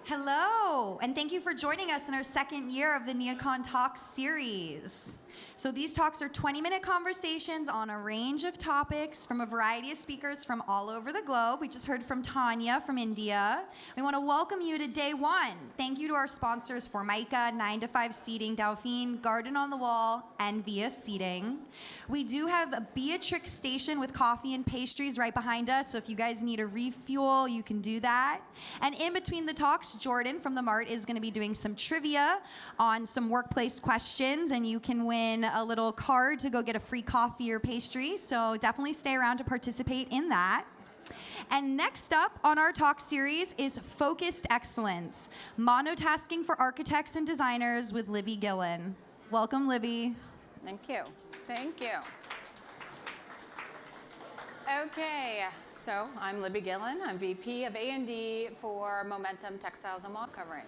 Hello, and thank you for joining us in our second year of the NeoCon Talks series. So these talks are 20-minute conversations on a range of topics from a variety of speakers from all over the globe. We just heard from Tanya from India. We want to welcome you to day one. Thank you to our sponsors Formica, 9 to 5 Seating, Dauphine, Garden on the Wall, and Via Seating. We do have a Beatrix station with coffee and pastries right behind us, so if you guys need a refuel, you can do that. And in between the talks, Jordan from the Mart is going to be doing some trivia on some workplace questions, and you can win a little card to go get a free coffee or pastry, so definitely stay around to participate in that. And next up on our talk series is Focused Excellence, Monotasking for Architects and Designers with Libby Gillen. Welcome, Libby. Thank you. Thank you. Okay, so I'm Libby Gillen. I'm VP of A&D for Momentum Textiles and Wall Covering.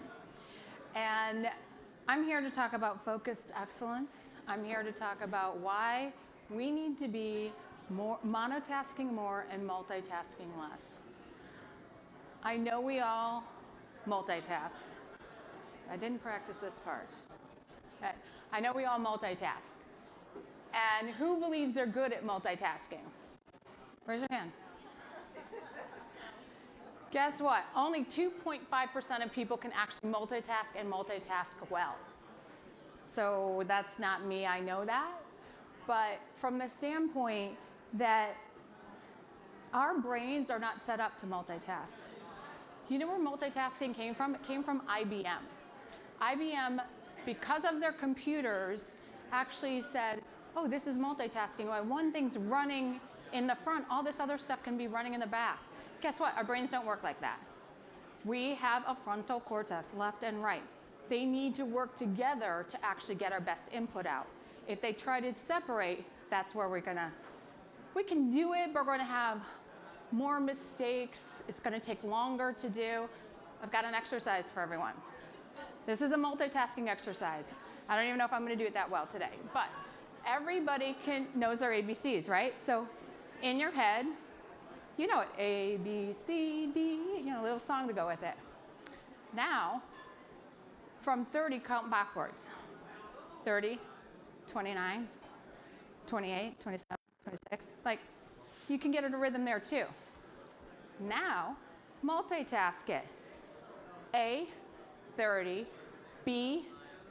And I'm here to talk about focused excellence. I'm here to talk about why we need to be monotasking more and multitasking less. I know we all multitask. I didn't practice this part. Okay. I know we all multitask. And who believes they're good at multitasking? Raise your hand. Guess what? Only 2.5% of people can actually multitask and multitask well. So that's not me, I know that. But from the standpoint that our brains are not set up to multitask. You know where multitasking came from? It came from IBM. IBM, because of their computers, actually said, oh, this is multitasking. When one thing's running in the front, all this other stuff can be running in the back. Guess what? Our brains don't work like that. We have a frontal cortex, left and right. They need to work together to actually get our best input out. If they try to separate, that's where we can do it, but we're gonna have more mistakes. It's gonna take longer to do. I've got an exercise for everyone. This is a multitasking exercise. I don't even know if I'm gonna do it that well today, but everybody knows their ABCs, right? So in your head, you know it, A, B, C, D, a little song to go with it. Now, from 30, count backwards. 30, 29, 28, 27, 26. Like, you can get a rhythm there too. Now, multitask it. A, 30, B,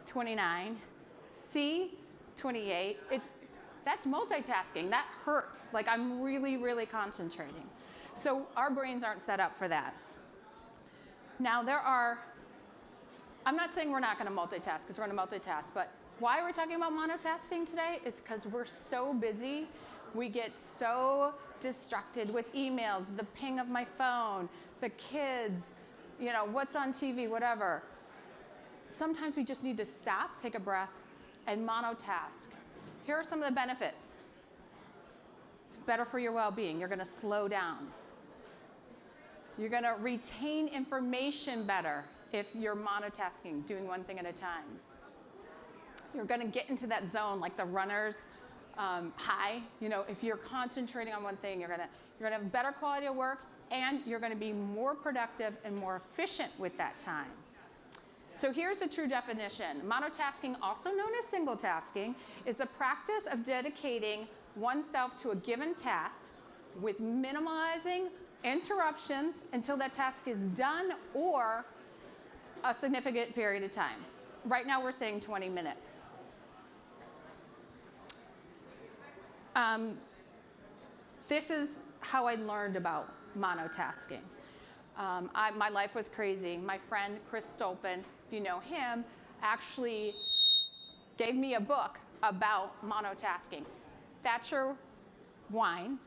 29, C, 28. That's multitasking. That hurts. Like, I'm really, really concentrating. So our brains aren't set up for that. Now, I'm not saying we're not going to multitask, because we're going to multitask, but why we're talking about monotasking today is because we're so busy. We get so distracted with emails, the ping of my phone, the kids, what's on TV, whatever. Sometimes we just need to stop, take a breath, and monotask. Here are some of the benefits. It's better for your well-being. You're going to slow down. You're going to retain information better if you're monotasking, doing one thing at a time. You're going to get into that zone like the runner's high. If you're concentrating on one thing, you're going to have better quality of work, and you're going to be more productive and more efficient with that time. So here's the true definition. Monotasking, also known as single tasking, is the practice of dedicating oneself to a given task with minimizing interruptions until that task is done or a significant period of time. Right now we're saying 20 minutes. This is how I learned about monotasking. My life was crazy. My friend Chris Stolpen, if you know him, actually gave me a book about monotasking. Thatcher Wine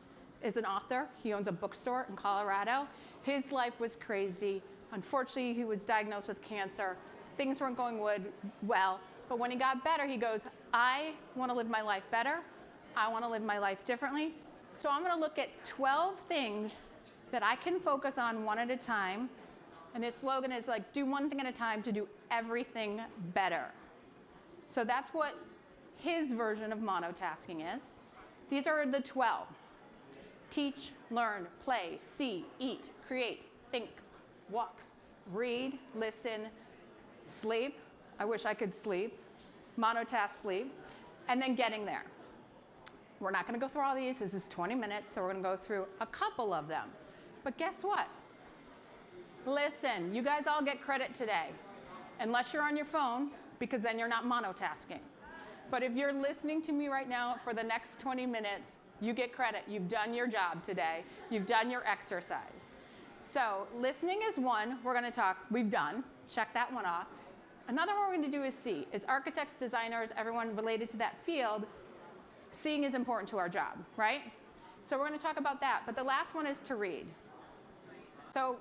is an author. He owns a bookstore in Colorado. His life was crazy. Unfortunately, he was diagnosed with cancer. Things weren't going well. But when he got better, he goes, I want to live my life better. I want to live my life differently. So I'm going to look at 12 things that I can focus on one at a time. And his slogan is like, do one thing at a time to do everything better. So that's what his version of monotasking is. These are the 12. Teach, learn, play, see, eat, create, think, walk, read, listen, sleep. I wish I could sleep. Monotask sleep. And then getting there. We're not going to go through all these. This is 20 minutes, so we're going to go through a couple of them. But guess what? Listen, you guys all get credit today, unless you're on your phone, because then you're not monotasking. But if you're listening to me right now for the next 20 minutes, you get credit. You've done your job today. You've done your exercise. So listening is one. We're going to talk. We've done. Check that one off. Another one we're going to do is see. As architects, designers, everyone related to that field, seeing is important to our job, right? So we're going to talk about that. But the last one is to read. So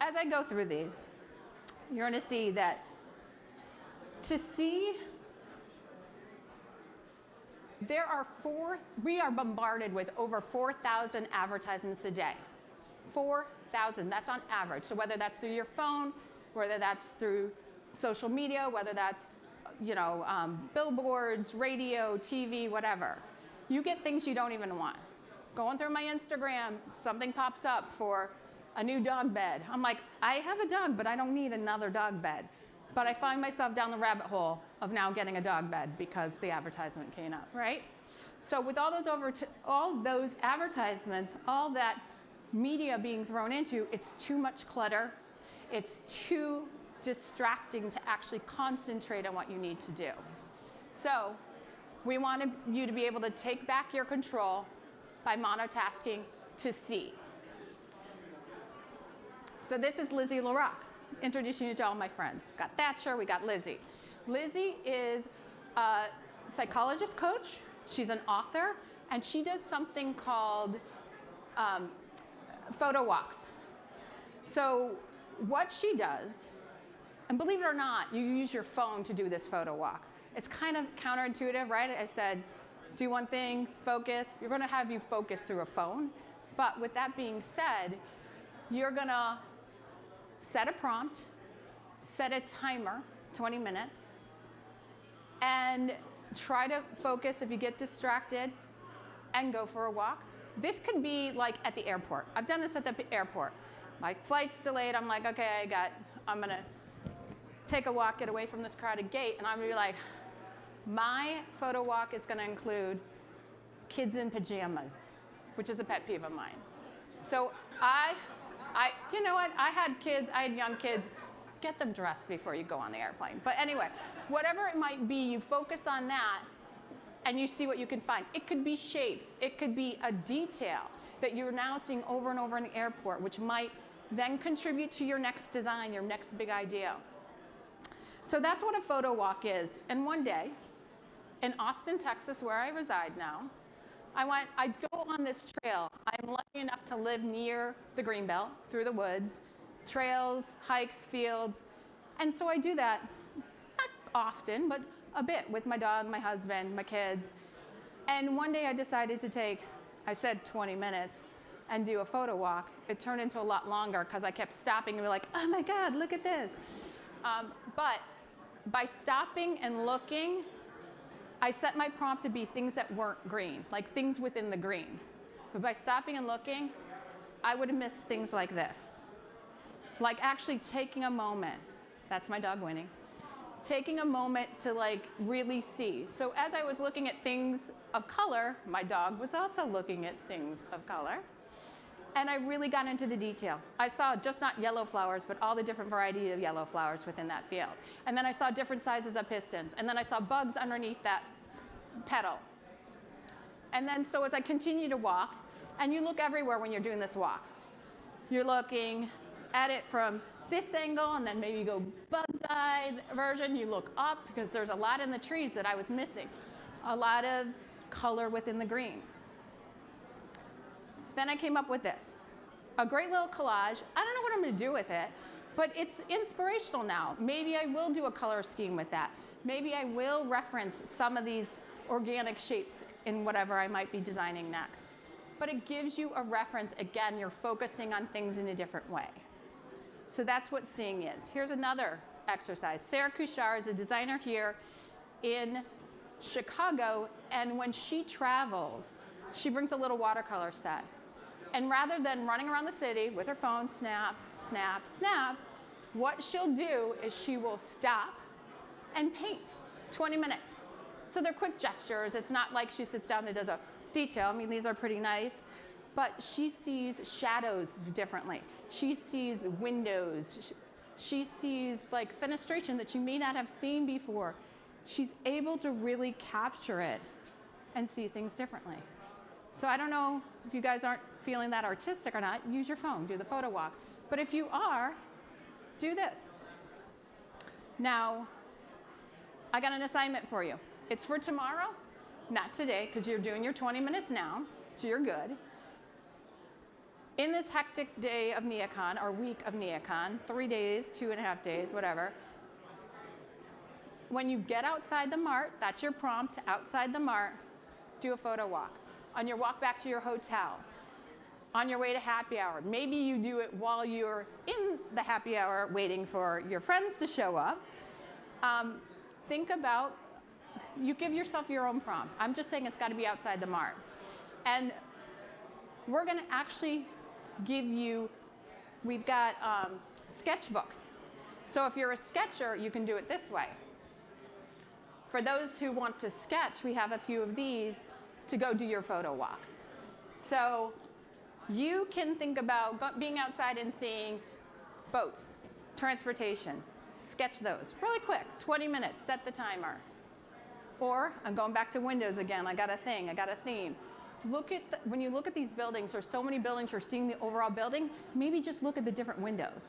as I go through these, you're going to see that to see, we are bombarded with over 4,000 advertisements a day. 4,000, that's on average. So whether that's through your phone, whether that's through social media, whether that's billboards, radio, TV, whatever. You get things you don't even want. Going through my Instagram, something pops up for a new dog bed. I'm like, I have a dog, but I don't need another dog bed. But I find myself down the rabbit hole of now getting a dog bed because the advertisement came up, right? So with all those advertisements, all that media being thrown into, it's too much clutter. It's too distracting to actually concentrate on what you need to do. So we want you to be able to take back your control by monotasking to see. So this is Lizzie LaRock, introducing you to all my friends. We've got Thatcher, we got Lizzie. Lizzie is a psychologist coach, she's an author, and she does something called photo walks. So what she does, and believe it or not, you use your phone to do this photo walk. It's kind of counterintuitive, right? I said, do one thing, focus. You're going to have you focus through a phone. But with that being said, you're going to set a prompt, set a timer, 20 minutes, and try to focus if you get distracted and go for a walk. This could be like at the airport. I've done this at the airport. My flight's delayed. I'm like, okay, I'm going to take a walk, get away from this crowded gate, and I'm going to be like, my photo walk is going to include kids in pajamas, which is a pet peeve of mine. So you know what? I had young kids. Get them dressed before you go on the airplane. But anyway, whatever it might be, you focus on that and you see what you can find. It could be shapes. It could be a detail that you're now seeing over and over in the airport, which might then contribute to your next design, your next big idea. So that's what a photo walk is. And one day, in Austin, Texas, where I reside now, I'd go on this trail. I'm lucky enough to live near the Greenbelt, through the woods, trails, hikes, fields. And so I do that, not often, but a bit with my dog, my husband, my kids. And one day I decided to I said 20 minutes, and do a photo walk. It turned into a lot longer because I kept stopping and be like, oh my God, look at this. But by stopping and looking, I set my prompt to be things that weren't green, like things within the green. But by stopping and looking, I would have missed things like this. Like actually taking a moment, that's my dog winning, taking a moment to really see. So as I was looking at things of color, my dog was also looking at things of color. And I really got into the detail. I saw just not yellow flowers, but all the different variety of yellow flowers within that field. And then I saw different sizes of pistons. And then I saw bugs underneath that petal. And then so as I continue to walk, and you look everywhere when you're doing this walk. You're looking at it from this angle, and then maybe you go bug's eye version. You look up, because there's a lot in the trees that I was missing. A lot of color within the green. Then I came up with this, a great little collage. I don't know what I'm going to do with it, but it's inspirational now. Maybe I will do a color scheme with that. Maybe I will reference some of these organic shapes in whatever I might be designing next. But it gives you a reference. Again, you're focusing on things in a different way. So that's what seeing is. Here's another exercise. Sarah Kushar is a designer here in Chicago, and when she travels, she brings a little watercolor set. And rather than running around the city with her phone, snap, snap, snap, What she'll do is she will stop and paint 20 minutes. So they're quick gestures. It's not like she sits down and does a detail. I mean, these are pretty nice. But she sees shadows differently. She sees windows. She sees like fenestration that you may not have seen before. She's able to really capture it and see things differently. So I don't know if you guys aren't feeling that artistic or not, use your phone, do the photo walk. But if you are, do this. Now, I got an assignment for you. It's for tomorrow, not today, because you're doing your 20 minutes now, so you're good. In this hectic day of NeoCon, or week of NeoCon, 3 days, 2.5 days, whatever, when you get outside the mart, that's your prompt, outside the mart, do a photo walk. On your walk back to your hotel, on your way to happy hour. Maybe you do it while you're in the happy hour waiting for your friends to show up. Think about, you give yourself your own prompt. I'm just saying it's got to be outside the mart. And we're going to actually give you, we've got sketchbooks. So if you're a sketcher, you can do it this way. For those who want to sketch, we have a few of these to go do your photo walk. So you can think about being outside and seeing boats, transportation, sketch those really quick, 20 minutes, set the timer. Or I'm going back to windows again, I got a theme. When you look at these buildings, there's so many buildings, you're seeing the overall building, maybe just look at the different windows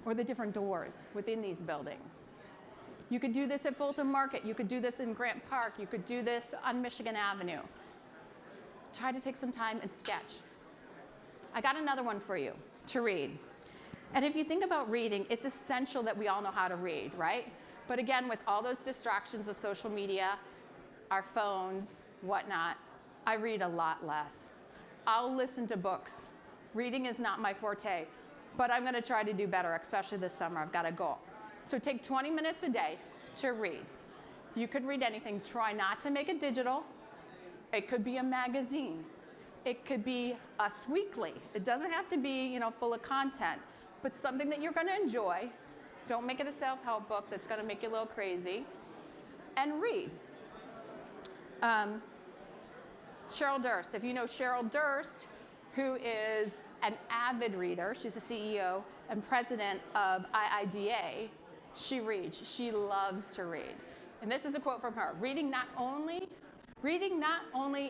or the different doors within these buildings. You could do this at Fulton Market, you could do this in Grant Park, you could do this on Michigan Avenue. Try to take some time and sketch. I got another one for you to read. And if you think about reading, it's essential that we all know how to read, right? But again, with all those distractions of social media, our phones, whatnot, I read a lot less. I'll listen to books. Reading is not my forte, but I'm going to try to do better, especially this summer. I've got a goal. So take 20 minutes a day to read. You could read anything. Try not to make it digital. It could be a magazine. It could be Us Weekly. It doesn't have to be, full of content, but something that you're going to enjoy. Don't make it a self-help book that's going to make you a little crazy. And read. Cheryl Durst. If you know Cheryl Durst, who is an avid reader, she's the CEO and president of IIDA, she reads. She loves to read. And this is a quote from her. Reading not only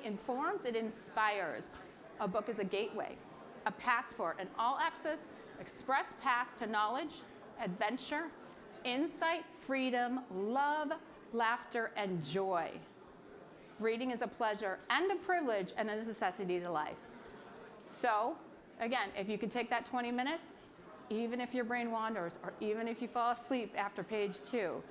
informs, it inspires. A book is a gateway, a passport, an all-access express pass to knowledge, adventure, insight, freedom, love, laughter, and joy. Reading is a pleasure and a privilege and a necessity to life. So, again, if you can take that 20 minutes, even if your brain wanders or even if you fall asleep after page 2,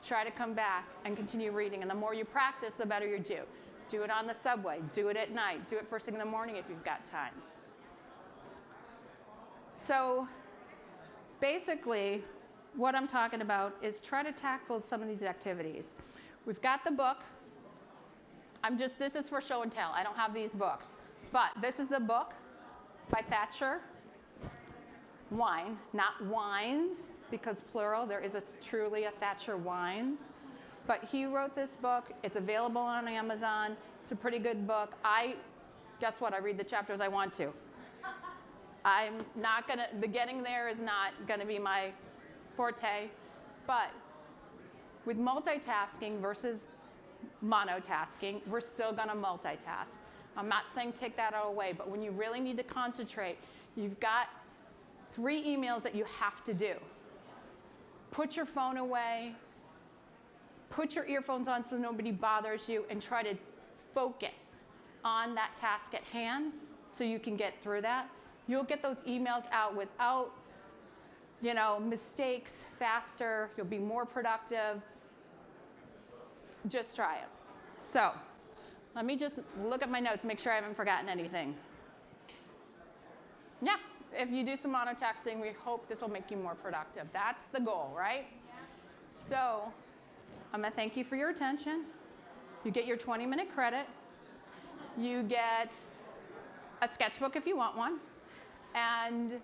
try to come back and continue reading. And the more you practice, the better you do. Do it on the subway. Do it at night. Do it first thing in the morning if you've got time. So basically, what I'm talking about is try to tackle some of these activities. We've got the book. This is for show and tell. I don't have these books. But this is the book by Thatcher Wine, not wines, because plural, there is truly a Thatcher Wines. But he wrote this book. It's available on Amazon. It's a pretty good book. Guess what? I read the chapters I want to. The getting there is not gonna be my forte. But with multitasking versus monotasking, we're still gonna multitask. I'm not saying take that away, but when you really need to concentrate, you've got 3 emails that you have to do. Put your phone away, put your earphones on so nobody bothers you, and try to focus on that task at hand so you can get through that. You'll get those emails out without, mistakes faster. You'll be more productive. Just try it. So let me just look at my notes, make sure I haven't forgotten anything. Yeah, if you do some monotasking, we hope this will make you more productive. That's the goal, right? Yeah. So I'm going to thank you for your attention. You get your 20-minute credit. You get a sketchbook if you want one. And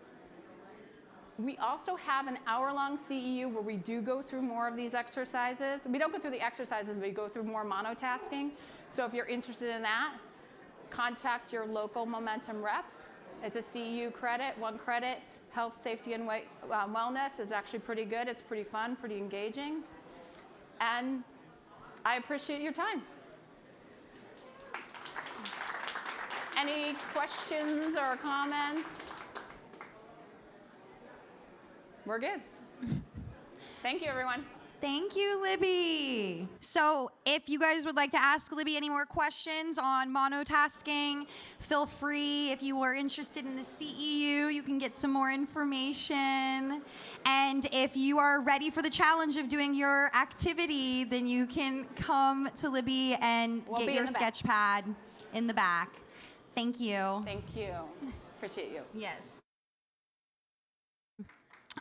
We also have an hour-long CEU where we do go through more of these exercises. We don't go through the exercises, but we go through more monotasking. So if you're interested in that, contact your local Momentum rep. It's a CEU credit, 1 credit. Health, safety, and wellness is actually pretty good. It's pretty fun, pretty engaging. And I appreciate your time. Any questions or comments? We're good. Thank you, everyone. Thank you, Libby. So if you guys would like to ask Libby any more questions on monotasking, feel free. If you are interested in the CEU, you can get some more information. And if you are ready for the challenge of doing your activity, then you can come to Libby and get your sketch pad in the back. Thank you. Thank you. Appreciate you. Yes.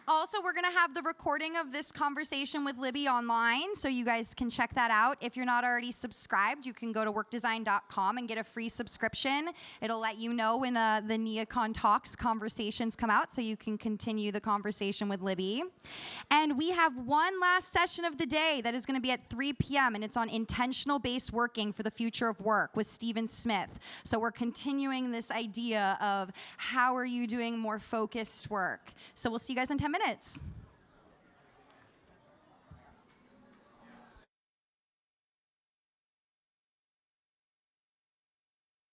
Also, we're going to have the recording of this conversation with Libby online, so you guys can check that out. If you're not already subscribed, you can go to workdesign.com and get a free subscription. It'll let you know when the NeoCon Talks conversations come out, so you can continue the conversation with Libby. And we have one last session of the day that is going to be at 3 p.m., and it's on intentional-based working for the future of work with Stephen Smith. So we're continuing this idea of how are you doing more focused work. So we'll see you guys in 10 minutes.